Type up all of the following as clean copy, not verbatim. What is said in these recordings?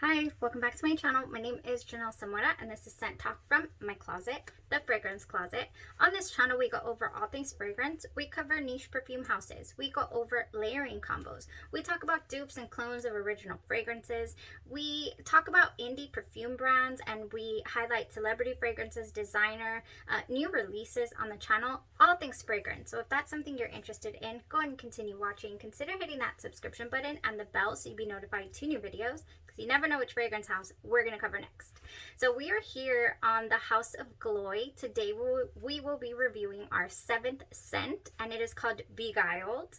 Hi, welcome back to my channel. My name is Janelle Samora and this is Scent Talk from my closet, the fragrance closet. On this channel, we go over all things fragrance. We cover niche perfume houses. We go over layering combos. We talk about dupes and clones of original fragrances. We talk about indie perfume brands and we highlight celebrity fragrances, designer, new releases on the channel, all things fragrance. So if that's something you're interested in, go ahead and continue watching. Consider hitting that subscription button and the bell so you'll be notified to new videos. You never know which fragrance house we're going to cover next. So we are here on the House of Gloi. Today we will be reviewing our 7th scent and it is called Beguiled.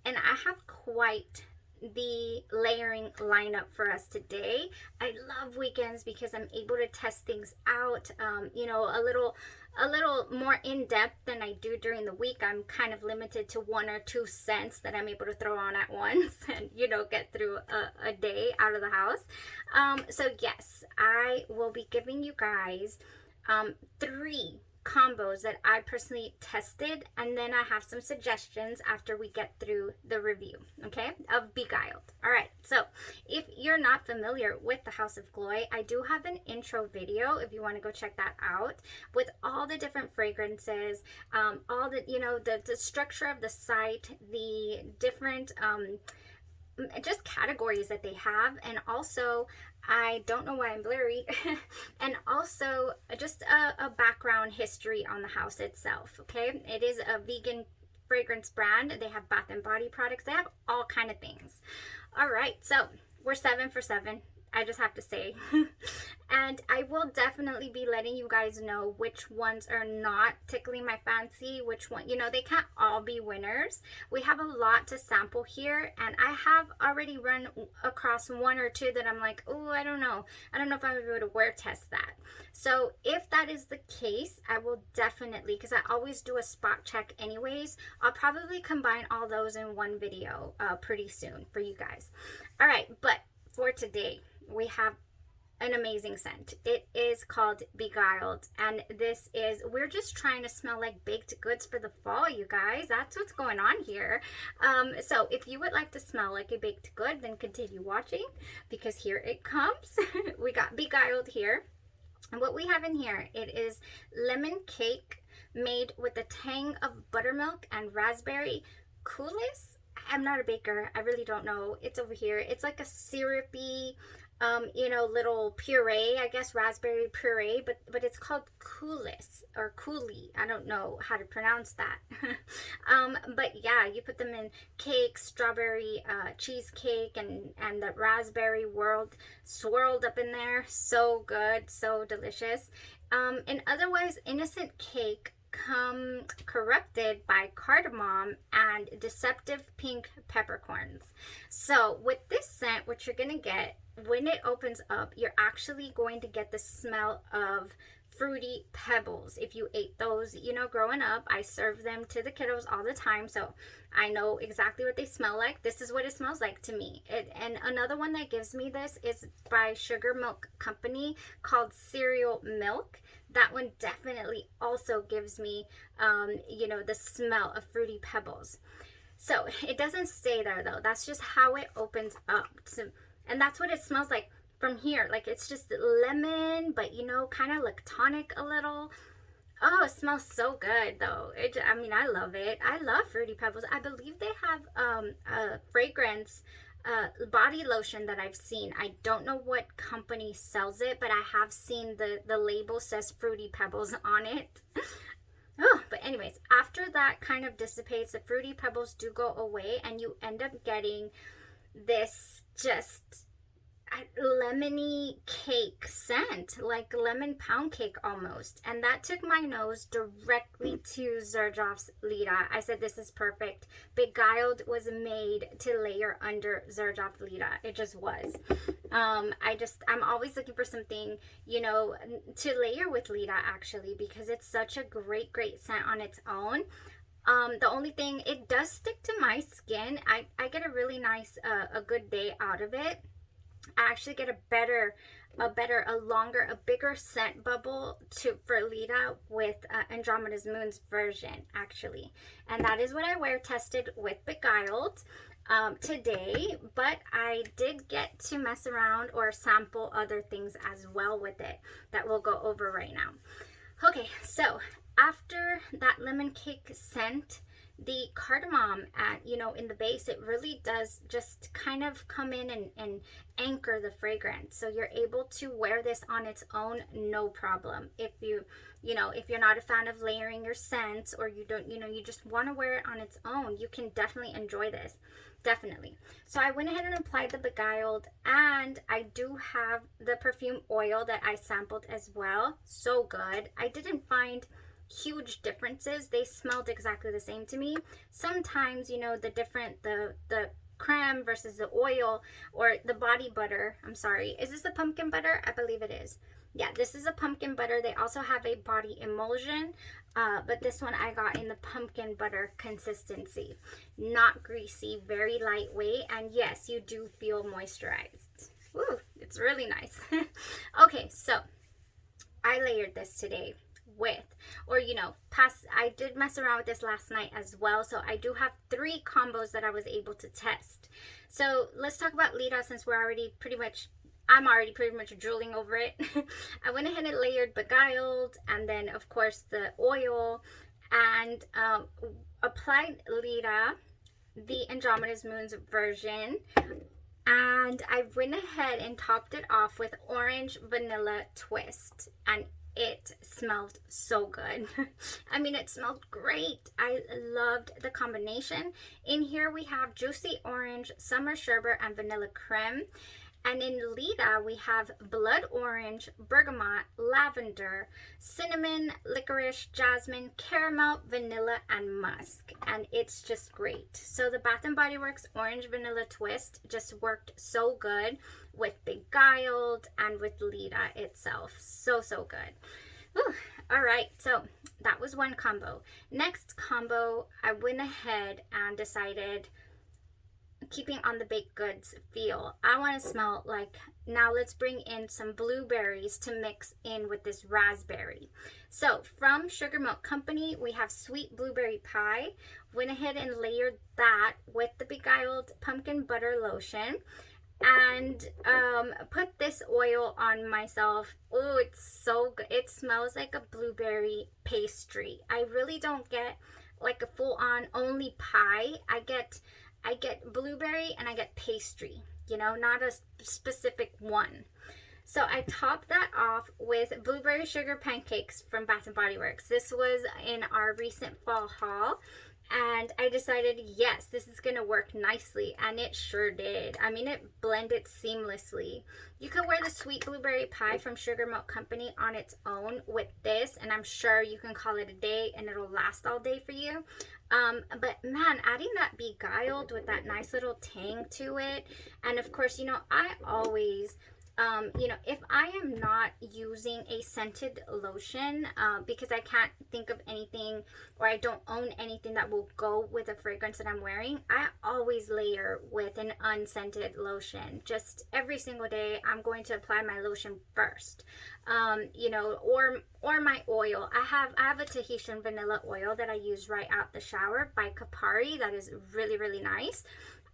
And I have quite the layering lineup for us today. I love weekends because I'm able to test things out, a little more in depth than I do during the week. I'm kind of limited to 1 or 2 scents that I'm able to throw on at once and get through a day out of the house. So yes, I will be giving you guys 3 combos that I personally tested, and then I have some suggestions after we get through the review, okay, of Beguiled. All right, so if you're not familiar with the House of Gloi, I do have an intro video if you want to go check that out with all the different fragrances, all the structure of the site, the different just categories that they have, and also I don't know why I'm blurry and also just a background history on the house itself. Okay, it is a vegan fragrance brand. They have bath and body products. They have all kind of things. All right, so we're 7 for 7, I just have to say. And I will definitely be letting you guys know which ones are not tickling my fancy, which one, they can't all be winners. We have a lot to sample here, and I have already run across 1 or 2 that I'm like, oh, I don't know if I'm gonna be able to wear test that. So if that is the case, I will definitely, because I always do a spot check anyways, I'll probably combine all those in one video pretty soon for you guys. All right, but for today, we have an amazing scent. It is called Beguiled, and we're just trying to smell like baked goods for the fall, you guys. That's what's going on here. So if you would like to smell like a baked good, then continue watching, because here it comes. We got Beguiled here, and what we have in here, it is lemon cake made with the tang of buttermilk and raspberry coulis. I'm not a baker, I really don't know. It's over here. It's like a syrupy little puree, I guess, raspberry puree, but it's called coulis or coulis. I don't know how to pronounce that. But yeah, you put them in cake, strawberry cheesecake, and the raspberry world swirled up in there. So good, so delicious. An otherwise innocent cake come corrupted by cardamom and deceptive pink peppercorns. So with this scent, what you're gonna get when it opens up, you're actually going to get the smell of fruity pebbles. If you ate those, growing up, I served them to the kiddos all the time, so I know exactly what they smell like. This is what it smells like to me. And another one that gives me this is by Sugar Milk Company called Cereal Milk. That one definitely also gives me, the smell of fruity pebbles. So it doesn't stay there though. That's just how it opens up. And that's what it smells like from here. Like, it's just lemon, but kind of like tonic a little. Oh, it smells so good though. I love it. I love fruity pebbles. I believe they have a fragrance body lotion that I've seen. I don't know what company sells it, but I have seen the label says fruity pebbles on it. Oh, but anyways, after that kind of dissipates, the fruity pebbles do go away, and you end up getting this just lemony cake scent, like lemon pound cake almost. And that took my nose directly to Xerjoff's Lita. I said, this is perfect. Beguiled was made to layer under Xerjoff Lita. It just was. I'm always looking for something, to layer with Lita, actually, because it's such a great scent on its own. The only thing, it does stick to my skin. I get a really nice, a good day out of it. I actually get a longer, a bigger scent bubble for Lita with Andromeda's Moon's version, actually. And that is what I wear tested with Beguiled. today, but I did get to mess around or sample other things as well with it that we'll go over right now. Okay, so after that lemon cake scent, the cardamom at, in the base, it really does just kind of come in and anchor the fragrance. So you're able to wear this on its own, no problem. If if you're not a fan of layering your scents, or you don't, you just want to wear it on its own, you can definitely enjoy this. Definitely. So I went ahead and applied the Beguiled, and I do have the perfume oil that I sampled as well. So good. I didn't find huge differences. They smelled exactly the same to me. Sometimes, the creme versus the oil, or the body butter. I'm sorry. Is this the pumpkin butter? I believe it is. Yeah, this is a pumpkin butter. They also have a body emulsion, but this one I got in the pumpkin butter consistency. Not greasy, very lightweight, and yes, you do feel moisturized. Woo, it's really nice. Okay, so I layered this today with, I did mess around with this last night as well, so I do have 3 combos that I was able to test. So let's talk about Lita, since I'm already pretty much drooling over it. I went ahead and layered Beguiled, and then of course the oil, and applied Lita, the Andromeda's Moon's version, and I went ahead and topped it off with orange vanilla twist, and it smelled so good. I mean, it smelled great. I loved the combination. In here we have juicy orange, summer sherbet, and vanilla creme. And in Lita, we have blood orange, bergamot, lavender, cinnamon, licorice, jasmine, caramel, vanilla, and musk. And it's just great. So the Bath & Body Works orange vanilla twist just worked so good with Beguiled and with Lita itself. So, so good. Whew. All right, so that was one combo. Next combo, I went ahead and decided, keeping on the baked goods feel, I want to smell like, now let's bring in some blueberries to mix in with this raspberry. So from Sugar Milk Company, we have sweet blueberry pie. Went ahead and layered that with the Beguiled pumpkin butter lotion, and put this oil on myself. Oh, it's so good. It smells like a blueberry pastry. I really don't get like a full-on only pie. I get blueberry and I get pastry, not a specific one. So I topped that off with blueberry sugar pancakes from Bath & Body Works. This was in our recent fall haul, and I decided, yes, this is going to work nicely, and it sure did. I mean, it blended seamlessly. You could wear the sweet blueberry pie from Sugar Milk Company on its own with this, and I'm sure you can call it a day and it'll last all day for you. But man, adding that Beguiled with that nice little tang to it, and of course, I always, if I am not using a scented lotion, because I can't think of anything, or I don't own anything that will go with a fragrance that I'm wearing, I always layer with an unscented lotion. Just every single day, I'm going to apply my lotion first, or my oil. I have a Tahitian vanilla oil that I use right out the shower by Kapari. That is really, really nice.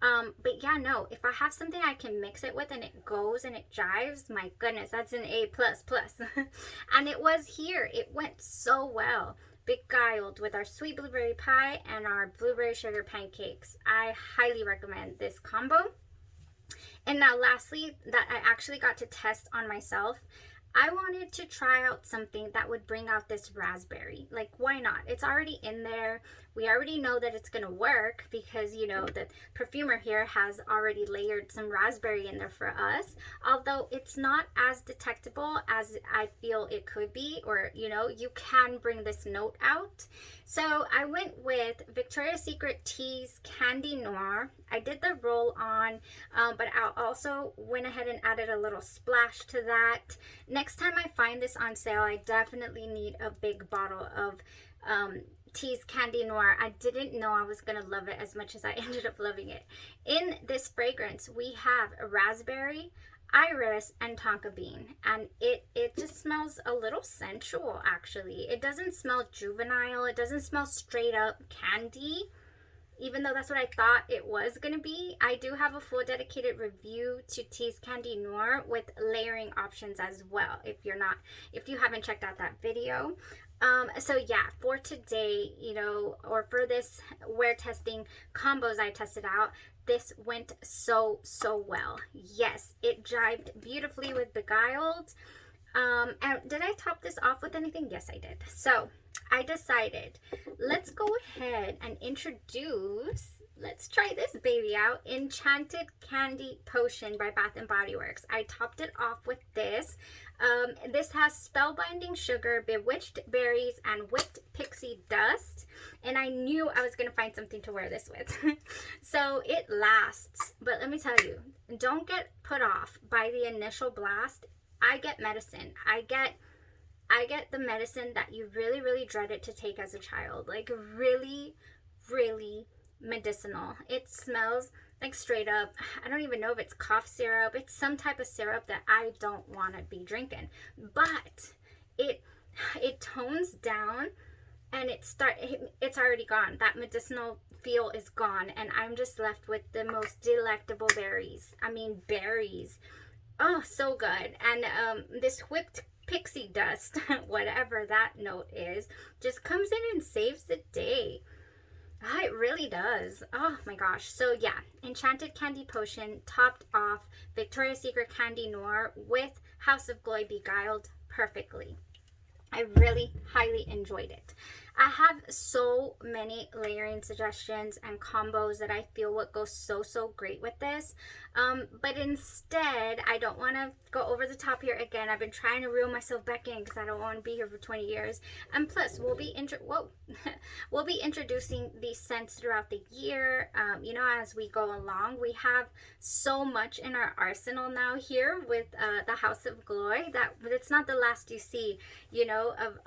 But yeah, no, if I have something I can mix it with and it goes and it jives, my goodness, that's an A++. And it was here. It went so well. Beguiled with our sweet blueberry pie and our blueberry sugar pancakes. I highly recommend this combo. And now lastly, that I actually got to test on myself, I wanted to try out something that would bring out this raspberry. Like, why not? It's already in there. We already know that it's going to work because, the perfumer here has already layered some raspberry in there for us. Although it's not as detectable as I feel it could be, or, you can bring this note out. So I went with Victoria's Secret Tea's Candy Noir. I did the roll on, but I also went ahead and added a little splash to that. Next time I find this on sale, I definitely need a big bottle of Tea's Candy Noir. I didn't know I was going to love it as much as I ended up loving it. In this fragrance, we have a raspberry, iris, and tonka bean, and it just smells a little sensual, actually. It doesn't smell juvenile. It doesn't smell straight up candy. even though that's what I thought it was gonna be. I do have a full dedicated review to Tease Candy Noir with layering options as well, if you haven't checked out that video. So yeah, for today, or for this wear testing combos I tested out, this went so well. Yes, it jived beautifully with Beguiled. And did I top this off with anything? Yes, I did. So I decided, let's go ahead and let's try this baby out, Enchanted Candy Potion by Bath & Body Works. I topped it off with this. This has spellbinding sugar, bewitched berries, and whipped pixie dust. And I knew I was going to find something to wear this with. So it lasts. But let me tell you, don't get put off by the initial blast. I get medicine. I get the medicine that you really dreaded to take as a child. Like really medicinal. It smells like straight up, I don't even know if it's cough syrup. It's some type of syrup that I don't want to be drinking. But it tones down, and it's already gone. That medicinal feel is gone, and I'm just left with the most delectable berries. I mean, berries. Oh, so good. And this whipped pixie dust, whatever that note is, just comes in and saves the day. Oh, it really does. Oh my gosh. So yeah, Enchanted Candy Potion topped off Victoria's Secret Candy Noir with House of Gloi Beguiled perfectly. I really highly enjoyed it. I have so many layering suggestions and combos that I feel would go so great with this. But instead, I don't want to go over the top here again. I've been trying to reel myself back in because I don't want to be here for 20 years. And plus, we'll be introducing these scents throughout the year. As we go along, we have so much in our arsenal now here with the House of Gloi that it's not the last you see,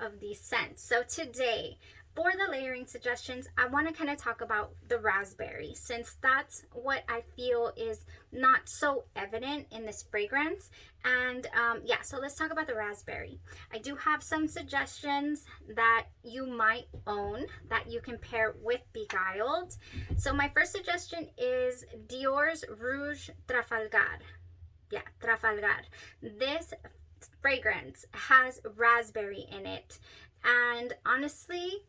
of these scents. So today, for the layering suggestions, I want to kind of talk about the raspberry, since that's what I feel is not so evident in this fragrance. And yeah, so let's talk about the raspberry. I do have some suggestions that you might own that you can pair with Beguiled. So my first suggestion is Dior's Rouge Trafalgar. Yeah, Trafalgar. This fragrance has raspberry in it, and honestly,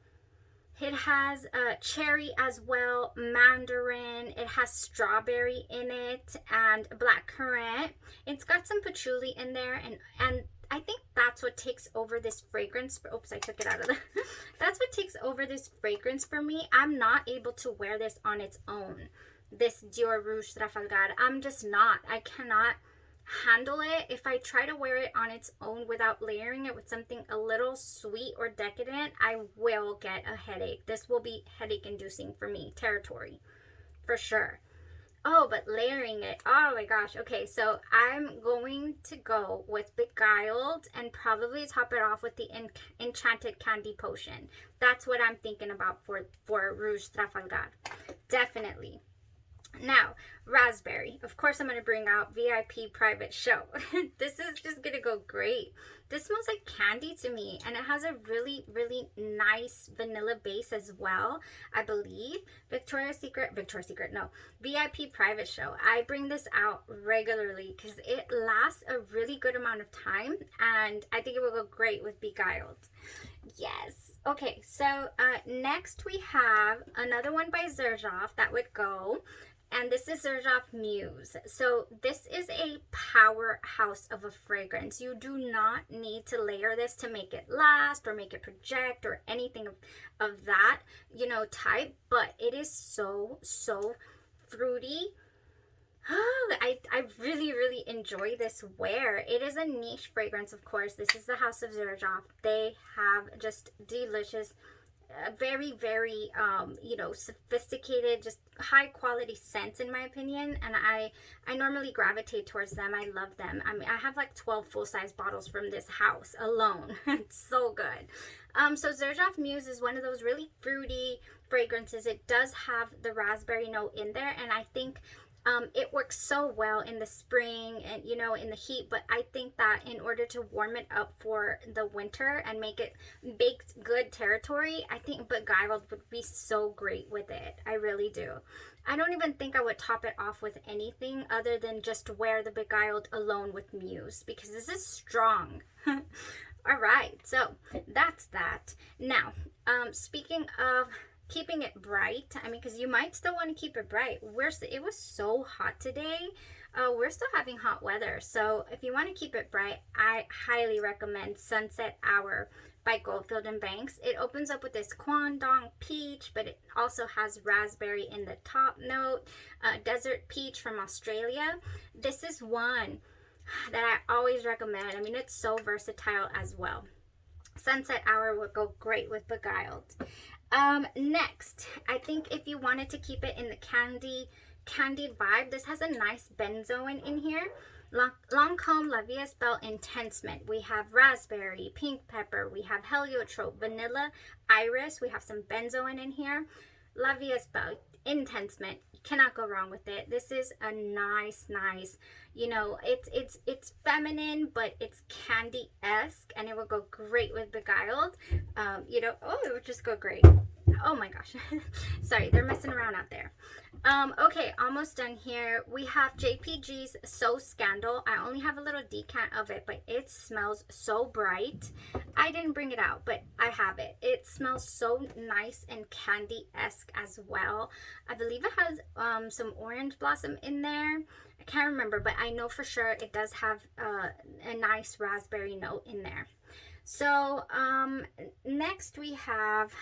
it has cherry as well, mandarin, it has strawberry in it, and blackcurrant. It's got some patchouli in there, and I think that's what takes over this fragrance. Oops, I took it out of the that's what takes over this fragrance for me. I'm not able to wear this on its own, this Dior Rouge Trafalgar. I'm just not. I cannot handle it. If I try to wear it on its own without layering it with something a little sweet or decadent, I will get a headache. This will be headache inducing for me territory for sure. Oh, but layering it, oh my gosh. Okay, so I'm going to go with Beguiled and probably top it off with the Enchanted Candy Potion. That's what I'm thinking about for Rouge Trafalgar, definitely. Now, raspberry. Of course, I'm going to bring out VIP Private Show. This is just going to go great. This smells like candy to me, and it has a really nice vanilla base as well, I believe. VIP Private Show. I bring this out regularly because it lasts a really good amount of time, and I think it will go great with Beguiled. Yes. Okay, so next we have another one by Xerjoff that would go. And this is Xerjoff Muse. So this is a powerhouse of a fragrance. You do not need to layer this to make it last or make it project or anything of that, type. But it is so fruity. Oh, I really enjoy this wear. It is a niche fragrance, of course. This is the House of Xerjoff. They have just delicious, very sophisticated, just high quality scents in my opinion, and I normally gravitate towards them. I love them. I mean, I have like 12 full-size bottles from this house alone. It's so good. So Xerjoff Muse is one of those really fruity fragrances. It does have the raspberry note in there, and I think It works so well in the spring and, you know, in the heat, but I think that in order to warm it up for the winter and make it baked good territory, I think Beguiled would be so great with it. I really do. I don't even think I would top it off with anything other than just wear the Beguiled alone with Muse, because this is strong. All right, so that's that. Now, speaking of keeping it bright, I mean, because you might still want to keep it bright. It was so hot today. We're still having hot weather, so if you want to keep it bright, I highly recommend Sunset Hour by Goldfield and Banks. It opens up with this Kwandong peach, but it also has raspberry in the top note, desert peach from Australia. This is one that I always recommend. I mean, it's so versatile as well. Sunset Hour would go great with Beguiled. Next, I think if you wanted to keep it in the candied vibe, this has a nice benzoin in here. Lancome La Vie Est Belle Intense Mint. We have raspberry, pink pepper, we have heliotrope, vanilla, iris, we have some benzoin in here. La Vie Est Belle Intense Mint. You cannot go wrong with it. This is a nice, you know, it's feminine, but it's candy-esque, and it will go great with Beguiled. You know, oh, it would just go great. Oh my gosh. Sorry, they're messing around out there. Okay, almost done here. We have JPG's So Scandal. I only have a little decant of it, but it smells so bright. I didn't bring it out, but I have it. It smells so nice and candy-esque as well. I believe it has some orange blossom in there. I can't remember, but I know for sure it does have a nice raspberry note in there. So next we have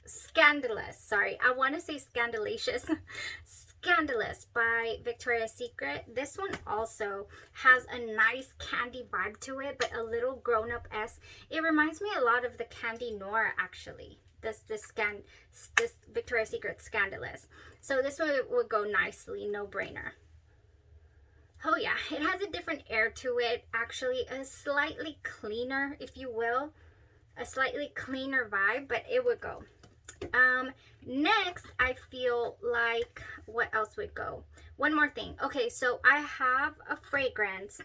Scandalous. Sorry, I want to say Scandalicious. Scandalous by Victoria's Secret. This one also has a nice candy vibe to it, but a little grown-up-esque. It reminds me a lot of the Candy Noir, actually. This Victoria's Secret Scandalous. So this one would go nicely, no brainer. Oh yeah, it has a different air to it, actually, a slightly cleaner, if you will, a slightly cleaner vibe, but it would go. Next, I feel like, what else would go? One more thing. Okay, so I have a fragrance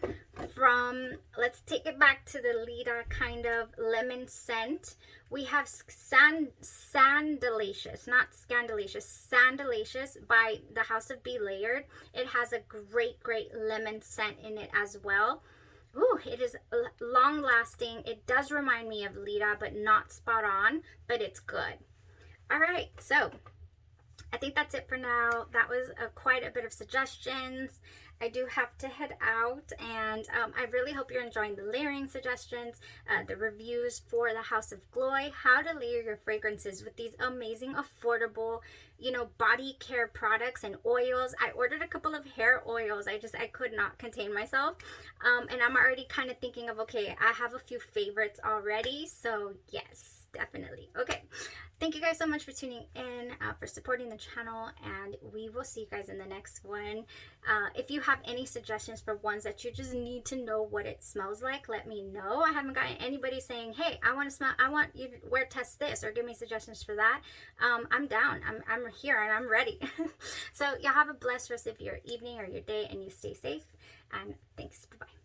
from, let's take it back to the Lita kind of lemon scent. We have Scandalous, not Scandalicious, Scandalous by the House of Gloi. It has a great lemon scent in it as well. Ooh, it is long lasting. It does remind me of Lita, but not spot on, but it's good. All right, so I think that's it for now. That was quite a bit of suggestions. I do have to head out, and I really hope you're enjoying the layering suggestions, the reviews for the House of Gloi, how to layer your fragrances with these amazing, affordable, you know, body care products and oils. I ordered a couple of hair oils. I could not contain myself, and I'm already kind of thinking of, okay, I have a few favorites already, so yes, definitely. Okay, thank you guys so much for tuning in, for supporting the channel, and we will see you guys in the next one. If you have any suggestions for ones that you just need to know what it smells like, let me know. I haven't gotten anybody saying, hey, I want you to wear test this or give me suggestions for that. I'm down. I'm here and I'm ready. So y'all have a blessed rest of your evening or your day, and you stay safe, and thanks. Bye-bye.